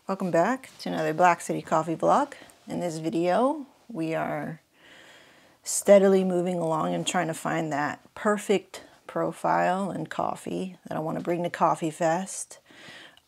Welcome back to another Black City Coffee vlog. In this video, we are steadily moving along and trying to find that perfect profile in coffee that I want to bring to Coffee Fest.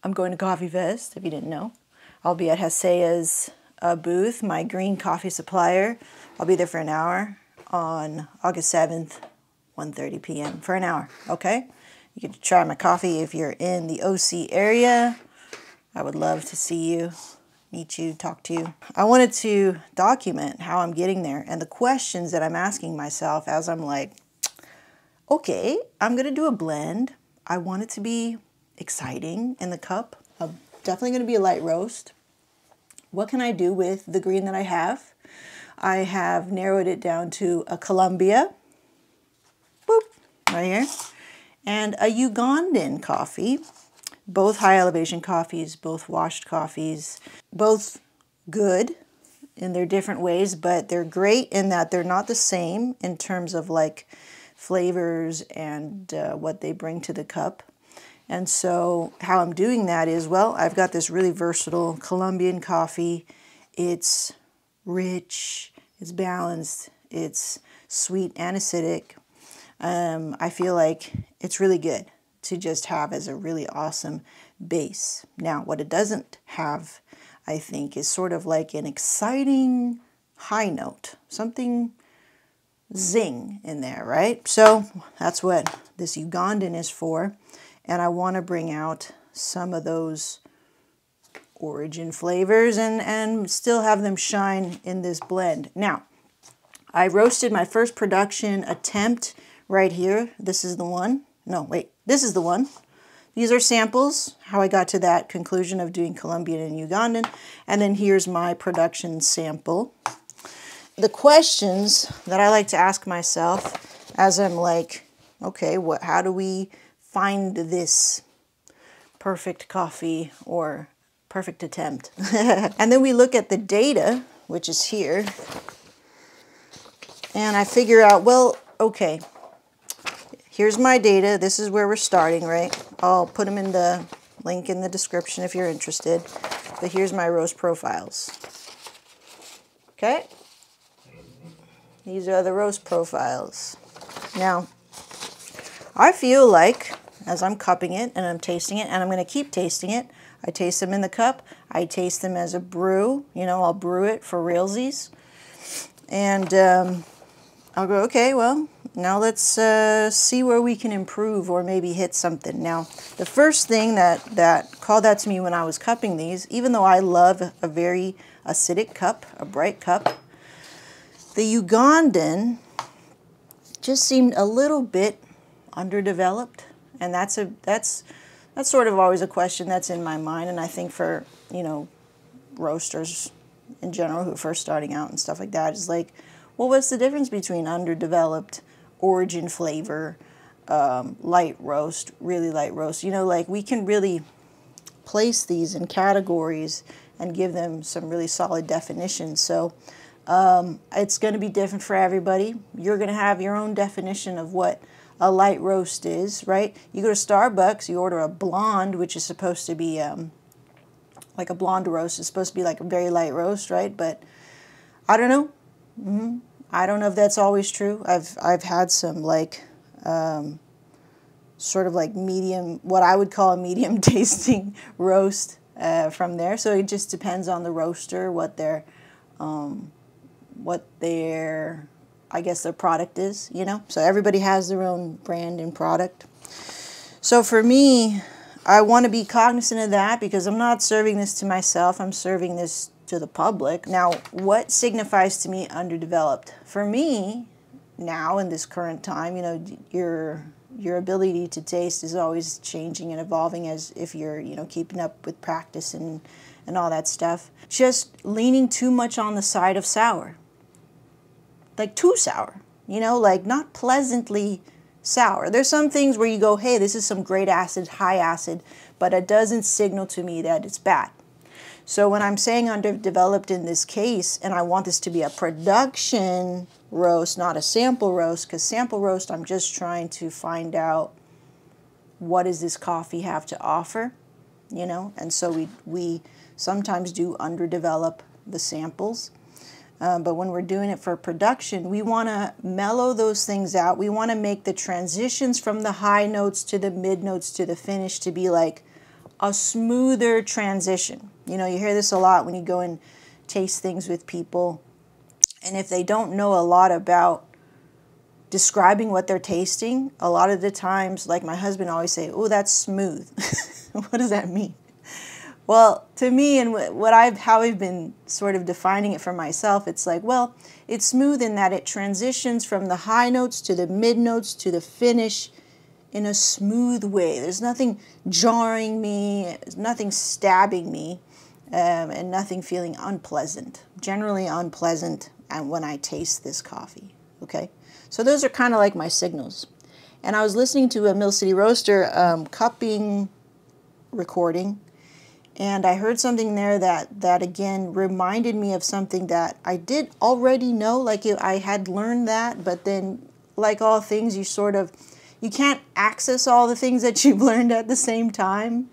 I'm going to Coffee Fest, if you didn't know. I'll be at Hasea's booth, my green coffee supplier. I'll be there for an hour on August 7th, 1:30 p.m. for an hour, okay? You get to try my coffee if you're in the OC area. I would love to see you, meet you, talk to you. I wanted to document how I'm getting there and the questions that I'm asking myself as I'm like, okay, I'm gonna do a blend. I want it to be exciting in the cup. Definitely gonna be a light roast. What can I do with the green that I have? I have narrowed it down to a Colombia, boop, right here, and a Ugandan coffee. Both high elevation coffees, both washed coffees, both good in their different ways, but they're great in that they're not the same in terms of like flavors and what they bring to the cup. And so how I'm doing that is, well, I've got this really versatile Colombian coffee. It's rich, it's balanced, it's sweet and acidic. I feel like it's really good to just have as a really awesome base. Now, what it doesn't have, I think, is sort of like an exciting high note, something zing in there, right? So that's what this Ugandan is for. And I want to bring out some of those origin flavors and still have them shine in this blend. Now, I roasted my first production attempt right here. This is the one. No, wait, this is the one. These are samples, how I got to that conclusion of doing Colombian and Ugandan. And then here's my production sample. The questions that I like to ask myself as I'm like, okay, how do we find this perfect coffee or perfect attempt? And then we look at the data, which is here. And I figure out, well, okay, here's my data. This is where we're starting, right? I'll put them in the link in the description if you're interested. But here's my roast profiles. Okay? These are the roast profiles. Now, I feel like, as I'm cupping it and I'm tasting it, and I'm going to keep tasting it, I taste them in the cup. I taste them as a brew. You know, I'll brew it for realsies. And I'll go, okay, well, now let's see where we can improve or maybe hit something. Now, the first thing that called out to me when I was cupping these, even though I love a very acidic cup, a bright cup, the Ugandan just seemed a little bit underdeveloped. And that's sort of always a question that's in my mind. And I think for, you know, roasters in general who are first starting out and stuff like that is like, well, what's the difference between underdeveloped, origin flavor, light roast, really light roast? You know, like we can really place these in categories and give them some really solid definitions. So it's going to be different for everybody. You're going to have your own definition of what a light roast is, right? You go to Starbucks, you order a blonde, which is supposed to be like a blonde roast. It's supposed to be like a very light roast, right? But I don't know. I don't know if that's always true. I've had some like sort of like medium, what I would call a medium tasting roast from there. So it just depends on the roaster, what their I guess their product is, you know. So everybody has their own brand and product. So for me, I want to be cognizant of that because I'm not serving this to myself. I'm serving this to the public. Now, what signifies to me underdeveloped? For me, now in this current time, you know, your ability to taste is always changing and evolving as if you're, you know, keeping up with practice and all that stuff. Just leaning too much on the side of sour. Like too sour, you know, like not pleasantly sour. There's some things where you go, hey, this is some great acid, high acid, but it doesn't signal to me that it's bad. So when I'm saying underdeveloped in this case, and I want this to be a production roast, not a sample roast, because sample roast, I'm just trying to find out what does this coffee have to offer. you know, and so we sometimes do underdevelop the samples. But when we're doing it for production, we want to mellow those things out. We want to make the transitions from the high notes to the mid notes to the finish to be like a smoother transition. You know, you hear this a lot when you go and taste things with people. And if they don't know a lot about describing what they're tasting, a lot of the times, like my husband always say, oh, that's smooth. What does that mean? Well, to me, and how I've been sort of defining it for myself, it's like, well, it's smooth in that it transitions from the high notes to the mid notes to the finish in a smooth way. There's nothing jarring me, nothing stabbing me, and nothing feeling unpleasant. Generally unpleasant when I taste this coffee, okay? So those are kind of like my signals. And I was listening to a Mill City Roaster cupping recording, and I heard something there that again reminded me of something that I did already know, like I had learned that, but then like all things, you can't access all the things that you've learned at the same time,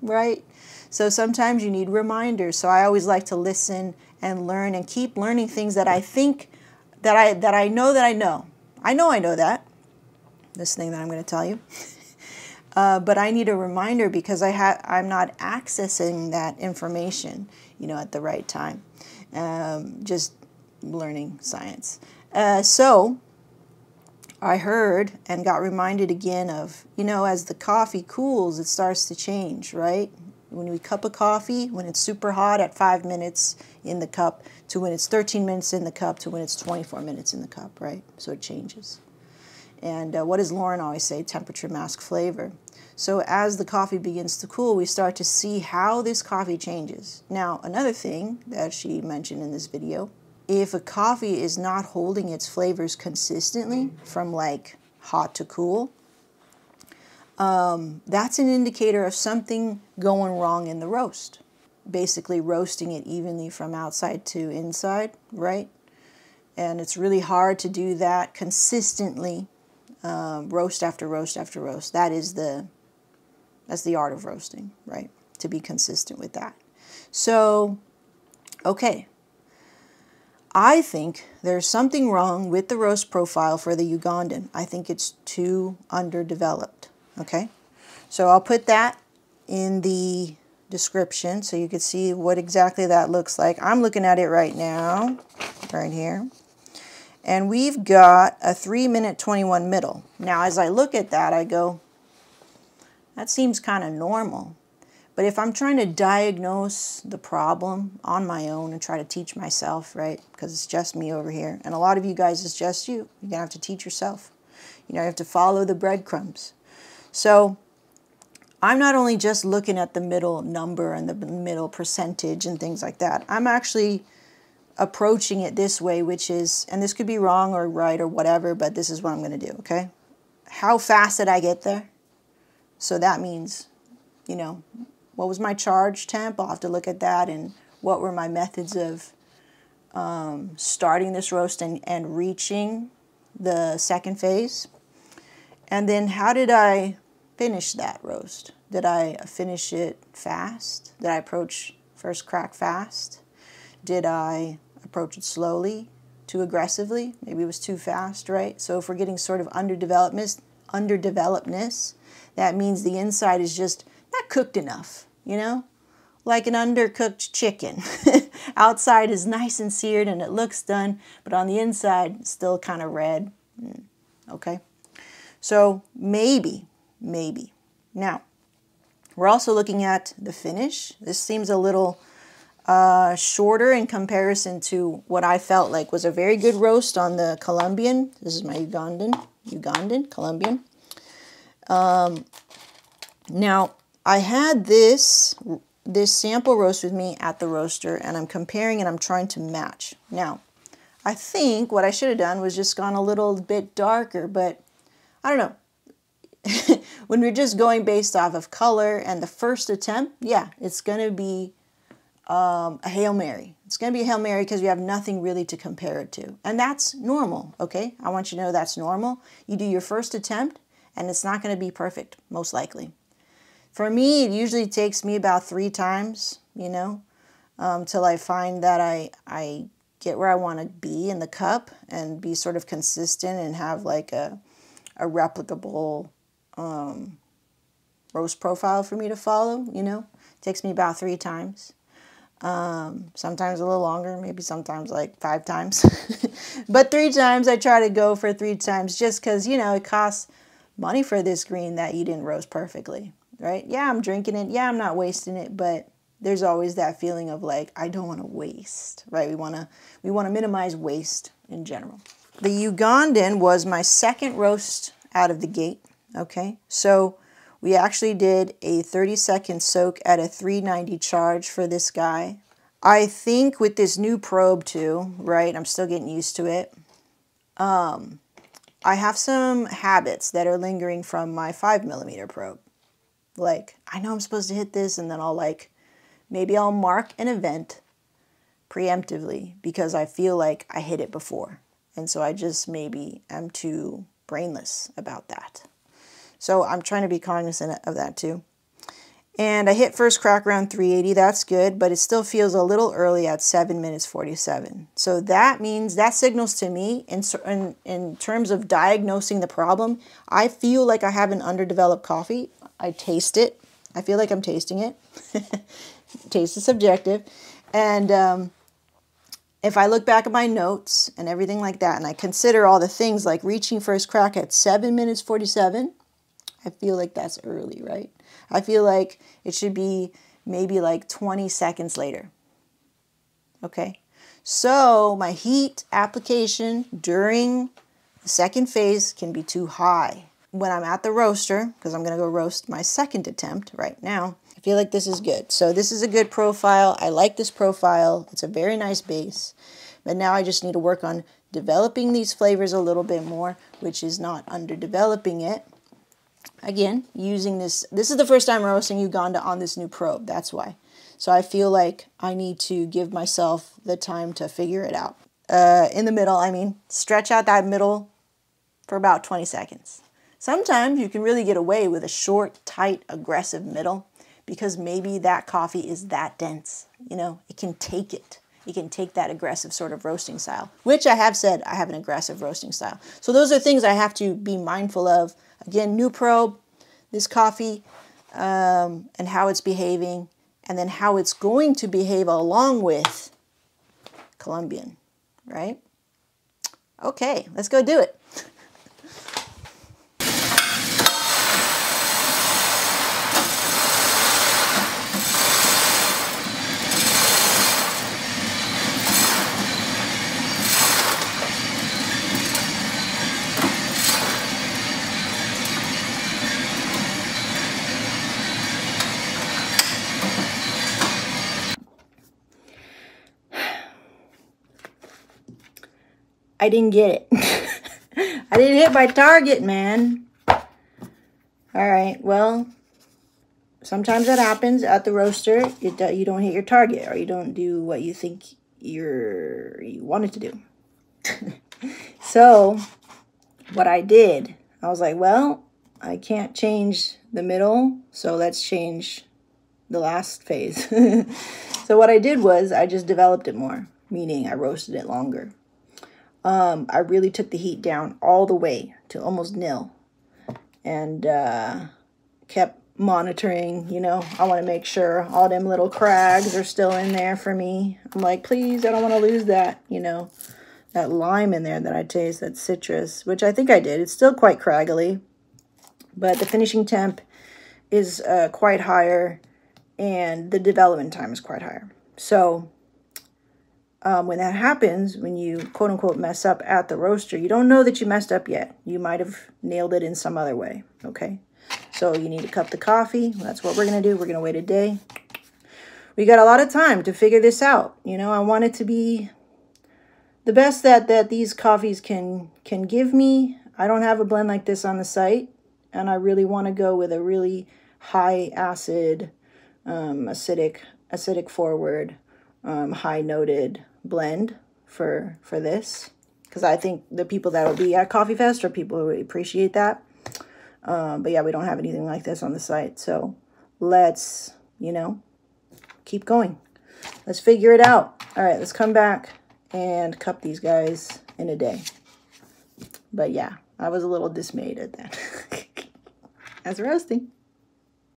right? So sometimes you need reminders. So I always like to listen and learn and keep learning things that I think that I know that I know. I know that, this thing that I'm going to tell you. But I need a reminder because I'm not accessing that information, you know, at the right time. Just learning science. So I heard and got reminded again of, you know, as the coffee cools, it starts to change, right? When we cup of coffee, when it's super hot at 5 minutes in the cup, to when it's 13 minutes in the cup, to when it's 24 minutes in the cup, right? So it changes. And what does Lauren always say? Temperature masks flavor. So as the coffee begins to cool, we start to see how this coffee changes. Now, another thing that she mentioned in this video, if a coffee is not holding its flavors consistently from like hot to cool, that's an indicator of something going wrong in the roast. Basically roasting it evenly from outside to inside, right? And it's really hard to do that consistently, roast after roast after roast. That's the art of roasting, right? To be consistent with that. So, okay. I think there's something wrong with the roast profile for the Ugandan. I think it's too underdeveloped, okay? So I'll put that in the description so you can see what exactly that looks like. I'm looking at it right now, right here. And we've got a 3-minute 21 middle. Now, as I look at that, I go, that seems kind of normal. But if I'm trying to diagnose the problem on my own and try to teach myself, right? Because it's just me over here. And a lot of you guys, it's just you. You're going to have to teach yourself. You know, you have to follow the breadcrumbs. So I'm not only just looking at the middle number and the middle percentage and things like that. I'm actually approaching it this way, which is, and this could be wrong or right or whatever, but this is what I'm going to do, okay? How fast did I get there? So that means, you know, what was my charge temp? I'll have to look at that, and what were my methods of starting this roast and reaching the second phase? And then how did I finish that roast? Did I finish it fast? Did I approach first crack fast? Did I approach it slowly, too aggressively? Maybe it was too fast, right? So if we're getting sort of underdevelopedness, that means the inside is just not cooked enough, you know? Like an undercooked chicken. Outside is nice and seared and it looks done, but on the inside, it's still kind of red. Okay? So maybe. Now, we're also looking at the finish. This seems a little shorter in comparison to what I felt like was a very good roast on the Colombian. This is my Ugandan, Colombian. Now, I had this sample roast with me at the roaster, and I'm comparing and I'm trying to match. Now, I think what I should have done was just gone a little bit darker, but I don't know. When we're just going based off of color and the first attempt, yeah, it's going to be a Hail Mary. It's going to be a Hail Mary because we have nothing really to compare it to. And that's normal, okay? I want you to know that's normal. You do your first attempt, and it's not going to be perfect, most likely. For me, it usually takes me about 3 times, you know, till I find that I get where I want to be in the cup and be sort of consistent and have like a replicable roast profile for me to follow, you know. It takes me about 3 times. Sometimes a little longer, maybe sometimes like 5 times. But 3 times, I try to go for 3 times just because, you know, it costs money for this green that you didn't roast perfectly, right? Yeah, I'm drinking it. Yeah, I'm not wasting it, but there's always that feeling of like, I don't want to waste, right? We want to minimize waste in general. The Ugandan was my second roast out of the gate, okay? So we actually did a 30-second soak at a 390 charge for this guy. I think with this new probe too, right, I'm still getting used to it. I have some habits that are lingering from my 5mm probe. Like, I know I'm supposed to hit this, and then maybe I'll mark an event preemptively because I feel like I hit it before. And so I just maybe am too brainless about that. So I'm trying to be cognizant of that too. And I hit first crack around 380. That's good, but it still feels a little early at 7 minutes 47. So that means, that signals to me in terms of diagnosing the problem, I feel like I have an underdeveloped coffee. I taste it. I feel like I'm tasting it. Taste is subjective. And if I look back at my notes and everything like that, and I consider all the things like reaching first crack at 7 minutes 47, I feel like that's early, right? I feel like it should be maybe like 20 seconds later. Okay, so my heat application during the second phase can be too high. When I'm at the roaster, because I'm going to go roast my second attempt right now, I feel like this is good. So this is a good profile. I like this profile. It's a very nice base. But now I just need to work on developing these flavors a little bit more, which is not underdeveloping it. Again, using this is the first time roasting Uganda on this new probe. That's why. So I feel like I need to give myself the time to figure it out. In the middle, I mean, stretch out that middle for about 20 seconds. Sometimes you can really get away with a short, tight, aggressive middle because maybe that coffee is that dense. You know, it can take it. It can take that aggressive sort of roasting style, which I have said I have an aggressive roasting style. So those are things I have to be mindful of. Again, new probe, this coffee, and how it's behaving, and then how it's going to behave along with Colombian, right? Okay, let's go do it. I didn't get it. I didn't hit my target, man. All right, well, sometimes that happens at the roaster. You don't hit your target, or you don't do what you think you wanted to do. So what I did, I was like, well, I can't change the middle, so let's change the last phase. So what I did was I just developed it more, meaning I roasted it longer. I really took the heat down all the way to almost nil, and kept monitoring, you know. I want to make sure all them little crags are still in there for me. I'm like, please, I don't want to lose that, you know, that lime in there that I taste, that citrus, which I think I did. It's still quite craggly, but the finishing temp is quite higher, and the development time is quite higher. So when that happens, when you quote-unquote mess up at the roaster, you don't know that you messed up yet. You might have nailed it in some other way, okay? So you need to cup the coffee. That's what we're going to do. We're going to wait a day. We got a lot of time to figure this out. You know, I want it to be the best that these coffees can give me. I don't have a blend like this on the site, and I really want to go with a really high acid, acidic forward, high noted blend for this, because I think the people that will be at Coffee Fest are people who appreciate that. But yeah, we don't have anything like this on the site, so let's, you know, keep going. Let's figure it out. All right, let's come back and cup these guys in a day. But yeah, I was a little dismayed at that. That's roasting.